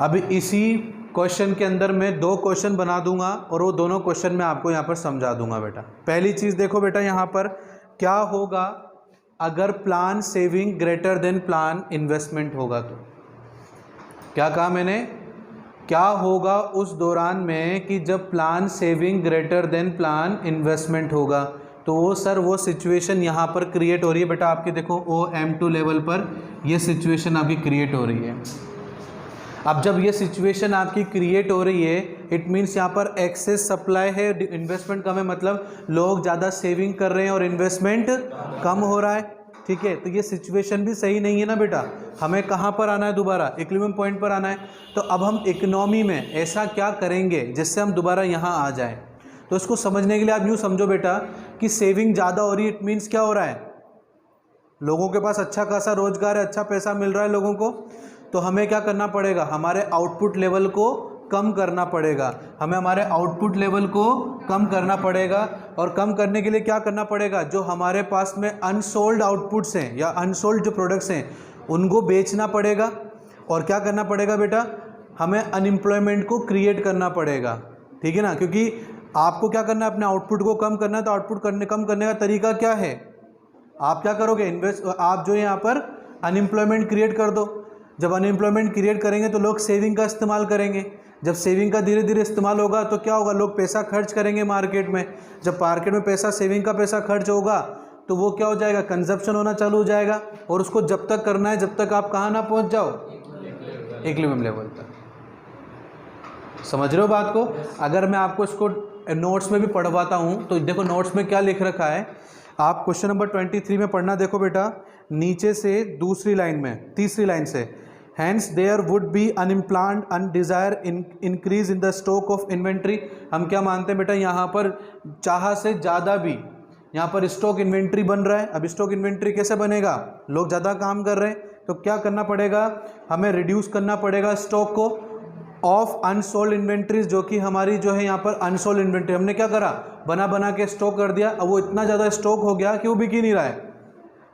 अब इसी क्वेश्चन के अंदर मैं 2 क्वेश्चन बना दूंगा और वो दोनों क्वेश्चन मैं आपको यहाँ पर समझा दूंगा बेटा। पहली चीज़ देखो बेटा, यहाँ पर क्या होगा अगर plan saving greater than plan investment होगा। तो क्या कहा मैंने, क्या होगा उस दौरान में कि जब plan saving greater than plan investment होगा। तो वो सर वो सिचुएशन यहाँ पर क्रिएट हो रही है बेटा आपकी, देखो OM2 लेवल पर ये सिचुएशन आपकी क्रिएट हो रही है। अब जब ये सिचुएशन आपकी क्रिएट हो रही है, इट मीन्स यहाँ पर एक्सेस सप्लाई है, इन्वेस्टमेंट कम है, मतलब लोग ज़्यादा सेविंग कर रहे हैं और इन्वेस्टमेंट कम हो रहा है। ठीक है, तो ये सिचुएशन भी सही नहीं है ना बेटा। हमें कहाँ पर आना है, दोबारा इक्विलिब्रियम पॉइंट पर आना है। तो अब हम इकोनॉमी में ऐसा क्या करेंगे जिससे हम दोबारा यहाँ आ जाएं। तो इसको समझने के लिए आप यूँ समझो बेटा कि सेविंग ज़्यादा हो रही है, इट मीन्स क्या हो रहा है, लोगों के पास अच्छा खासा रोजगार है, अच्छा पैसा मिल रहा है लोगों को। तो हमें क्या करना पड़ेगा, हमारे आउटपुट लेवल को कम करना पड़ेगा, हमें हमारे आउटपुट लेवल को कम करना पड़ेगा। और कम करने के लिए क्या करना पड़ेगा, जो हमारे पास में अनसोल्ड आउटपुट्स हैं या अनसोल्ड जो प्रोडक्ट्स हैं उनको बेचना पड़ेगा। और क्या करना पड़ेगा बेटा, हमें अनएम्प्लॉयमेंट को क्रिएट करना पड़ेगा। ठीक है ना, क्योंकि आपको क्या करना है, अपने आउटपुट को कम करना है। तो आउटपुट कम करने का तरीका क्या है, आप क्या करोगे, आप जो यहाँ पर अनएम्प्लॉयमेंट क्रिएट कर दो। जब अनएम्प्लॉयमेंट क्रिएट करेंगे तो लोग सेविंग का इस्तेमाल करेंगे। जब सेविंग का धीरे धीरे इस्तेमाल होगा तो क्या होगा, लोग पैसा खर्च करेंगे मार्केट में। जब मार्केट में पैसा, सेविंग का पैसा खर्च होगा तो वो क्या हो जाएगा, कंजप्शन होना चालू हो जाएगा। और उसको जब तक करना है जब तक आप कहाँ ना पहुँच जाओ, इक्विलिब्रियम लेवल तक। समझ रहे हो बात को। अगर मैं आपको इसको नोट्स में भी पढ़वाता हूँ तो देखो नोट्स में क्या लिख रखा है, आप क्वेश्चन नंबर 23 में पढ़ना। देखो बेटा नीचे से दूसरी लाइन में, तीसरी लाइन से, hence there would be unplanned undesired increase in the stock of inventory. हम क्या मानते हैं बेटा, यहाँ पर चाह से ज़्यादा भी यहाँ पर स्टॉक इन्वेंट्री बन रहा है। अब स्टॉक इन्वेंट्री कैसे बनेगा, लोग ज़्यादा काम कर रहे हैं तो क्या करना पड़ेगा, हमें रिड्यूस करना पड़ेगा स्टॉक को ऑफ अनसोल्ड इन्वेंट्रीज, जो कि हमारी जो है यहाँ पर अनसोल्ड इन्वेंट्री हमने क्या करा, बना के स्टॉक कर दिया। अब वो इतना ज़्यादा स्टॉक हो गया कि वो बिक ही नहीं रहा है।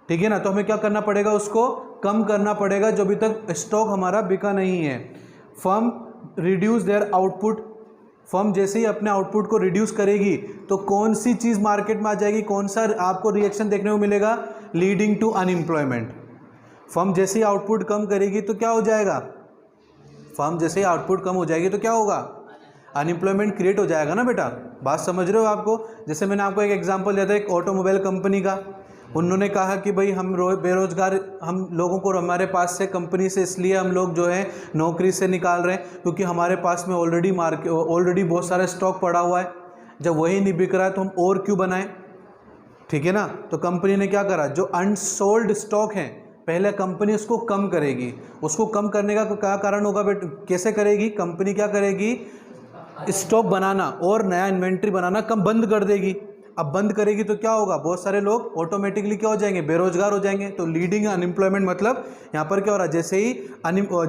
ठीक है ना, तो हमें क्या करना पड़ेगा, उसको कम करना पड़ेगा जो अभी तक स्टॉक हमारा बिका नहीं है। Firm reduce there output, firm जैसे ही अपने आउटपुट को रिड्यूस करेगी तो कौन सी चीज़ मार्केट में आ जाएगी, कौन सा आपको रिएक्शन देखने को मिलेगा, लीडिंग टू अनएम्प्लॉयमेंट। फर्म जैसे ही आउटपुट कम करेगी तो क्या हो जाएगा, फर्म जैसे ही आउटपुट कम हो जाएगी तो क्या होगा, अनएम्प्लॉयमेंट क्रिएट हो जाएगा ना बेटा। बात समझ रहे हो आपको। जैसे मैंने आपको एक एग्जांपल दिया था एक ऑटोमोबाइल कंपनी का, उन्होंने कहा कि भाई हम बेरोजगार, हम लोगों को हमारे पास से कंपनी से इसलिए हम लोग जो है नौकरी से निकाल रहे हैं क्योंकि हमारे पास में ऑलरेडी बहुत सारा स्टॉक पड़ा हुआ है। जब वही नहीं बिक रहा है तो हम और क्यों बनाएं। ठीक है ना, तो कंपनी ने क्या करा, जो अनसोल्ड स्टॉक हैं पहले कंपनी उसको कम करेगी। उसको कम करने का क्या कारण होगा बेटा, कैसे करेगी, कंपनी क्या करेगी, स्टॉक बनाना और नया इन्वेंट्री बनाना कम बंद कर देगी। अब बंद करेगी तो क्या होगा, बहुत सारे लोग ऑटोमेटिकली क्या हो जाएंगे, बेरोजगार हो जाएंगे। तो लीडिंग अनएम्प्लॉयमेंट मतलब यहाँ पर क्या हो रहा है,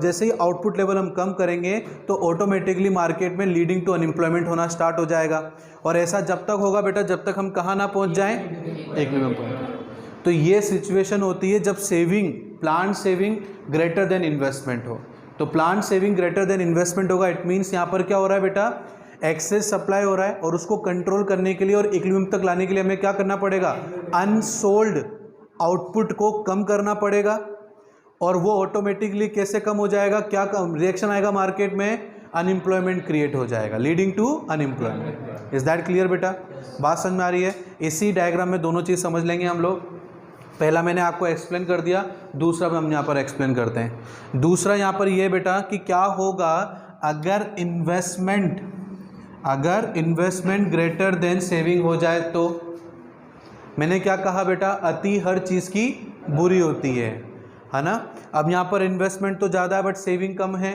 जैसे ही आउटपुट लेवल हम कम करेंगे तो ऑटोमेटिकली मार्केट में लीडिंग टू अनएम्प्लॉयमेंट होना स्टार्ट हो जाएगा। और ऐसा जब तक होगा बेटा जब तक हम कहाँ ना पहुँच जाएँ, इक्विलिब्रियम पॉइंट। तो ये सिचुएशन होती है जब saving, plan saving greater than investment हो। तो plan saving greater than investment होगा, इट मीन्स यहाँ पर क्या हो रहा है बेटा, एक्सेस सप्लाई हो रहा है और उसको कंट्रोल करने के लिए और इक्विलिब्रियम तक लाने के लिए हमें क्या करना पड़ेगा, अनसोल्ड आउटपुट को कम करना पड़ेगा। और वो ऑटोमेटिकली कैसे कम हो जाएगा, क्या रिएक्शन आएगा मार्केट में, अनएम्प्लॉयमेंट क्रिएट हो जाएगा, leading to unemployment. Is that clear बेटा, बात समझ में आ रही है। इसी डायग्राम में दोनों चीज़ समझ लेंगे हम लोग। पहला मैंने आपको एक्सप्लेन कर दिया, दूसरा हम यहाँ पर एक्सप्लेन करते हैं। दूसरा यहाँ पर ये बेटा कि क्या होगा अगर इन्वेस्टमेंट ग्रेटर देन सेविंग हो जाए। तो मैंने क्या कहा बेटा, अति हर चीज़ की बुरी होती है ना। अब यहाँ पर इन्वेस्टमेंट तो ज़्यादा है बट सेविंग कम है,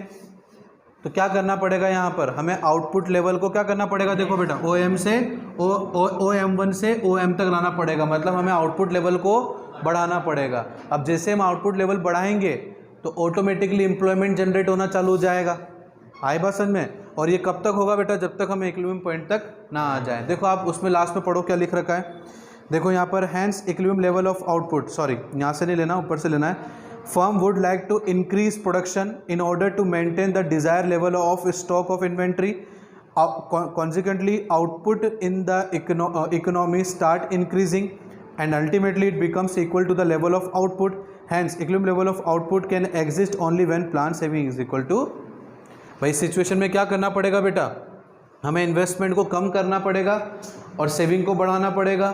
तो क्या करना पड़ेगा, यहाँ पर हमें आउटपुट लेवल को क्या करना पड़ेगा, देखो बेटा OM से OM1 से OM तक लाना पड़ेगा, मतलब हमें आउटपुट लेवल को बढ़ाना पड़ेगा। अब जैसे हम आउटपुट लेवल बढ़ाएंगे तो ऑटोमेटिकली एम्प्लॉयमेंट जनरेट होना चालू हो जाएगा। आई बात समझ में। और ये कब तक होगा बेटा, जब तक हम इक्विलिब्रियम पॉइंट तक ना आ जाए। देखो आप उसमें लास्ट में पढ़ो क्या लिख रखा है, देखो यहाँ पर hence equilibrium level of output, sorry यहाँ से नहीं लेना, ऊपर से लेना है। firm would like to increase production in order to maintain the desired level of stock of inventory. Consequently, output in the economy start increasing and ultimately it becomes equal to the level of output. Hence, equilibrium level of output can exist only when plant saving is equal to. भाई situation में क्या करना पड़ेगा बेटा, हमें investment को कम करना पड़ेगा और सेविंग को बढ़ाना पड़ेगा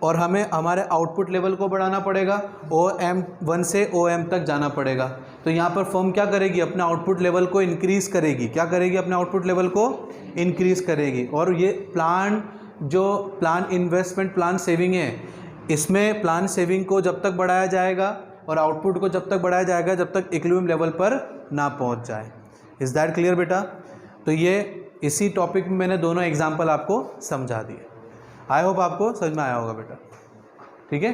और हमें हमारे आउटपुट लेवल को बढ़ाना पड़ेगा, OM1 से OM तक जाना पड़ेगा। तो यहाँ पर फर्म क्या करेगी, अपने आउटपुट लेवल को इंक्रीज़ करेगी। क्या करेगी, अपने आउटपुट लेवल को इंक्रीज़ करेगी। और ये प्लान इन्वेस्टमेंट प्लान सेविंग है, इसमें प्लान सेविंग को जब तक बढ़ाया जाएगा और आउटपुट को जब तक बढ़ाया जाएगा जब तक इक्विलिब्रियम लेवल पर ना पहुँच जाए। इज़ दैट क्लियर बेटा? तो ये इसी टॉपिक में मैंने दोनों एग्जाम्पल आपको समझा दिए। आई होप आपको समझ में आया होगा बेटा। ठीक है।